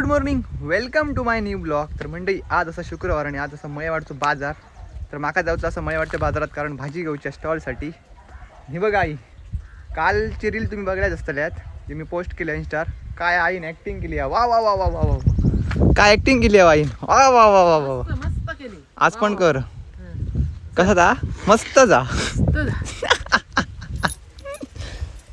Morning, welcome to my new blog. तर मंडळी आज असा शुक्रवार आणि आज असं मयवाडचो बाजार. तर माका जाऊचं असं मयवाडच्या बाजारात कारण भाजी घेऊच्या स्टॉलसाठी. ही बघा आई, कालची रील तुम्ही बघल्याच असतल्यात जे मी पोस्ट केलं इंस्टार. काय आईने ॲक्टिंग केली आहे, वा वा वा वा वा वा, काय ॲक्टिंग केली आहे आईन, वा वा वा वा वा. मस्त केली आज पण कर कसा जा मस्त जा.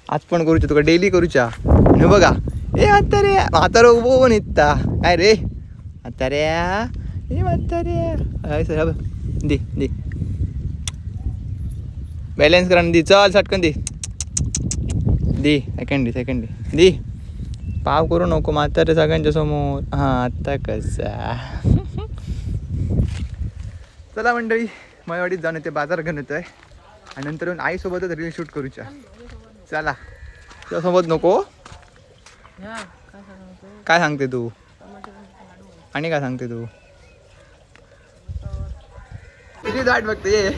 आज पण करूच्या तुका डेली करूच्या. आणि बघा ए म्हाताऱ्या म्हातारा उभो पण इत्ता काय रे म्हाताऱ्या ए म्हाताऱ्या दे दे बॅलेन्स करा दे, चल सटकन दे दे, सेकंड दे पाव करू नको म्हाताऱ्या सगळ्यांच्या समोर. हां आता कसा. चला मंडळी मयवाडीत जाऊन येते, बाजार घेऊन येतोय आणि नंतर येऊन आईसोबतच रील शूट करूच्या. चला तुझ्यासोबत नको. काय सांगते तू आणि काय सांगते तू किती दाट बघते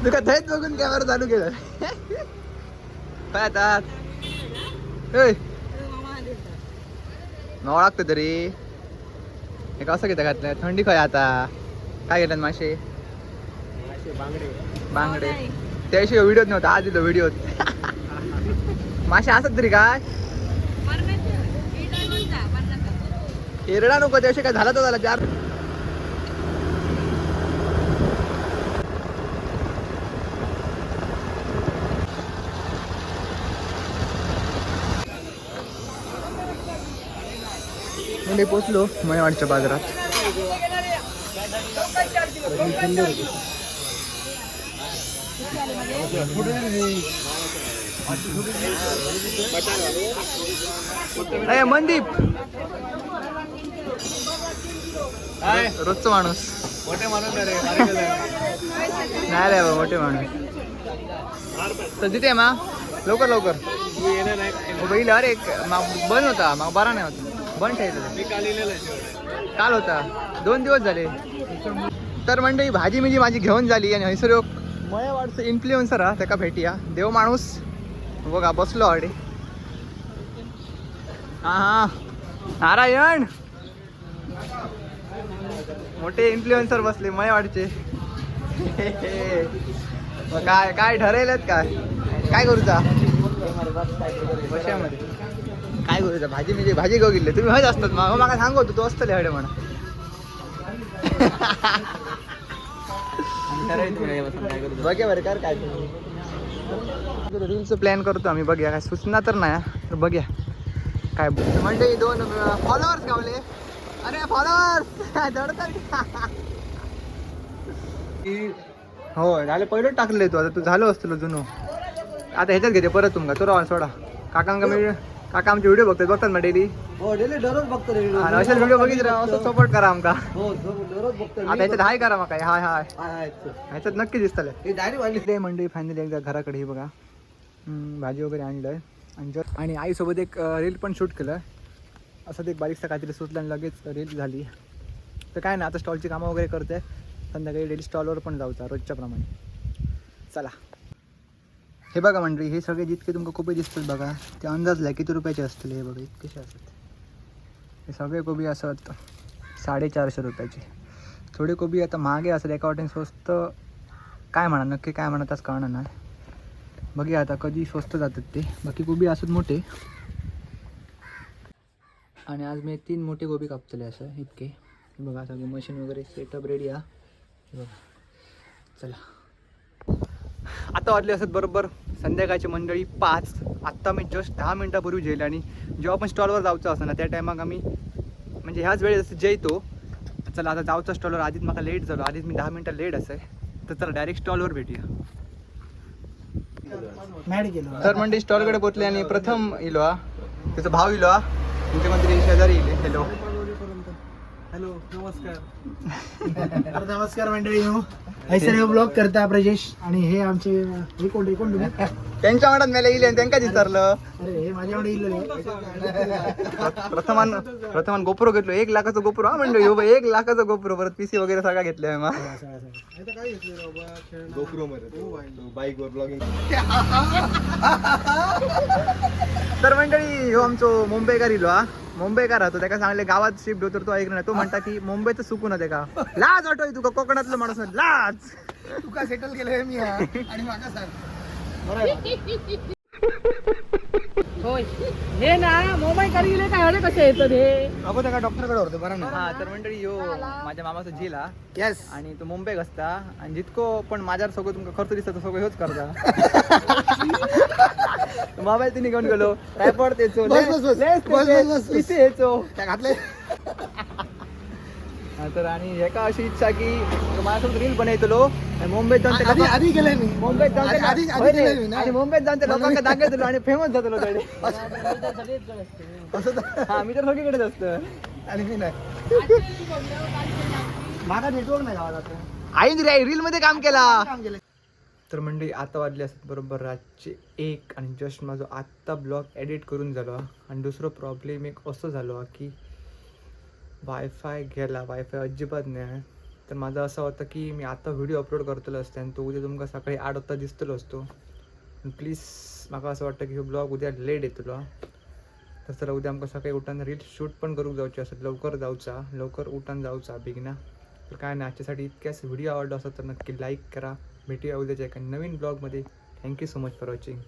तुका थेट बघून कॅमेरा चालू केलं काय आता नवा लागतं तरी हे कसं घेता घातलं. थंडी काय आता काय घेतात मासे बांगडे त्याशिवाय व्हिडिओत नव्हता, आज येतो व्हिडिओत. मासे असत तरी काय एरडा नको त्याशिवाय काय झाला तर झाला चार. म्हणजे पोचलो मयवाडच्या बाजारात. अरे मनदीप रोजचा माणूस मोठे माणूस नाही रे बाबा, मोठे माणूस तर तिथे मा लवकर बैल. अरे बंद होता मग बरा नाही होता, बंद ठेवायचं काल होता, 2 दिवस झाले. तर मंडळी भाजी मिजी माझी घेऊन झाली आणि हैसर मयवाडचं इन्फ्लुएन्सर हा त्याका भेटूया. देव माणूस बघा बसलो अडे. हा नारायण मोठे इन्फ्लुएन्सर बसले मयवाडचे. मग काय ठरेलच काय करूचा कशामध्ये काय करूचा. भाजी म्हणजे भाजी घेऊ गेले तुम्ही हज असतात मग माका सांगतो तू असतले हडे म्हणा. बघ्या बरं कर काय रीलचं प्लॅन करतो आम्ही. बघूया काय सूचना तर नाही तर बघूया काय म्हणजे. 2 फॉलोअर्स गावले. अरे फॉलोअर्स हो झाले पहिलं टाकले तू. आता तू झालो असतो जुनो, आता ह्याच्यात घेते परत तुमका तो राहा सोडा. काका आमचे व्हिडिओ बघतात ना डेली. हो डेली दररोज बघतो अशाच व्हिडिओ बघित राहा, असं सपोर्ट करा आमका. आता ह्याच्यात हाय करा मग काय हाय ह्याच्यात नक्की दिसतले. मंडळी फायनली एकदा घराकडे ही बघा भाजी वगैरे आणलंय आणि आईसोबत एक रील पण शूट केलं. असं एक बारीकसा काहीतरी सुचलं आणि लगेच रील झाली. तर काय ना आता स्टॉलची कामं वगैरे करते, संध्याकाळी डेली स्टॉलवर पण जाऊचा रोजच्या प्रमाणे. चला हे बघा मंडळी, हे सगळे जितके तुमका कोबी दिसतात बघा ते अंदाजला किती रुपयाचे असतील. हे बघा इतकेसे असतात हे सगळे कोबी असत 450 रुपयाचे. थोडे कोबी आता महागे असत एका वाटेने स्वस्त काय म्हणा नक्की काय म्हणत आज कळणार नाही. बघूया आता कधी स्वस्त जातात ते. बाकी कोबी असत मोठे आणि आज मी 3 मोठे कोबी कापतले असं इतके. बघा सगळे मशीन वगैरे सेटअप रेडी हा. बघा चला आता वाजले असत बरोबर संध्याकाळची मंडळी 5. आत्ता मी जस्ट 10 मिनटापूर्वी जेल आणि जेव्हा आपण स्टॉलवर जायचं असं ना त्या टायमाक आम्ही म्हणजे ह्याच वेळेस असं जेतो. चला आता जाऊचं स्टॉलवर. आधीच मला लेट झालो, आधीच मी 10 मिनटं लेट असं तर चला डायरेक्ट स्टॉलवर भेटूया. तर मंडळी स्टॉलकडे पोचले आणि प्रथम इलो हा त्याचा भाव इलो हा तुमचे मंत्री शेजारी इले. हॅलो नमस्कार मंडळी. ऐसे ब्लॉग करता ब्रजेश आणि हे आमचे हे कोण तुम्ही त्यांच्या मनात मला इले आणि त्यांका विचारलं. अरे हे माझ्याकडे इले प्रथमान गोप्रो घेतलो 1 लाखाचा गोप्रो हा मंडळी. 1 लाखाचा गोप्रो परत PC वगैरे सगळा घेतलाय मग. गोप्रो बाईक वर ब्लॉगिंग. तर मंडळी हो आमचो मुंबईकर इलो हा मुंबईकर राहतो त्याला सांगले गावात शिफ्ट होतो तो ऐकणार तो म्हणता की मुंबईचं सुकून होते का लाज वाटोय तुका कोकणातलं माणूस आहे, लाज तुका सेटल केलंय मी हा. आणि मागा सांग होय हे ना मोबाईल करी गेले काय हडे कसे येतं हे अगो त्या डॉक्टरकडे होतो बरं ना. हा तर मंडळी यो माझ्या मामाचा झील हा येस आणि तो मुंबईक असता आणि जितको पण माझ्यावर सगळं तुमका खर्च दिसता तो सगळं हेच करता मोबाईल तिने घेऊन गेलो टायपॉड तेचो बस, बस, बस. बस, बस, बस. पिसे हेचो त्या घातले हा, तर आणि एका अशी इच्छा की माझ्यासोबत रील बनवतलो आणि मुंबईत जाऊन ते आधी लोकां- आधी गेलोय मी मुंबईत जाऊन ते- आधी होय रे. गेलोय मी ना. आणि मुंबईत जाऊन ते लोकांना दाखवतो आणि फेमस जातो तडे असं तर- हा मी तर सगळीकडेच असतो आणि मी नाही माझा नेटवर्क नाही गावात आता. आईन रील मध्ये काम केला काम केलं. तर मंडळी आता वाजले असतात बरोबर रातचे 1 आणि जस्ट माझं आत्ता ब्लॉग एडिट करून झालो हा. आणि दुसरं प्रॉब्लेम एक असं झालो हा की वायफाय गेला वायफाय अजिबात नाही तर माझं असं होतं की मी आता व्हिडिओ अपलोड करतलो असते आणि तो उद्या तुमका सकाळी 8 वाजता दिसतलो असतो प्लीज म्हाका असं वाटतं की हो ब्लॉग उद्या लेट येतलो तर चला उद्या आमका सकाळी उठान रील शूट पण करूक जाऊची असत लवकर उठान जाऊचा बिगना तर काय नाही आजच्यासाठी इतक्याच व्हिडिओ आवडला असत तर नक्की लाईक करा भेटूया उद्याच्या एका नवीन ब्लॉगमध्ये thank you so much for watching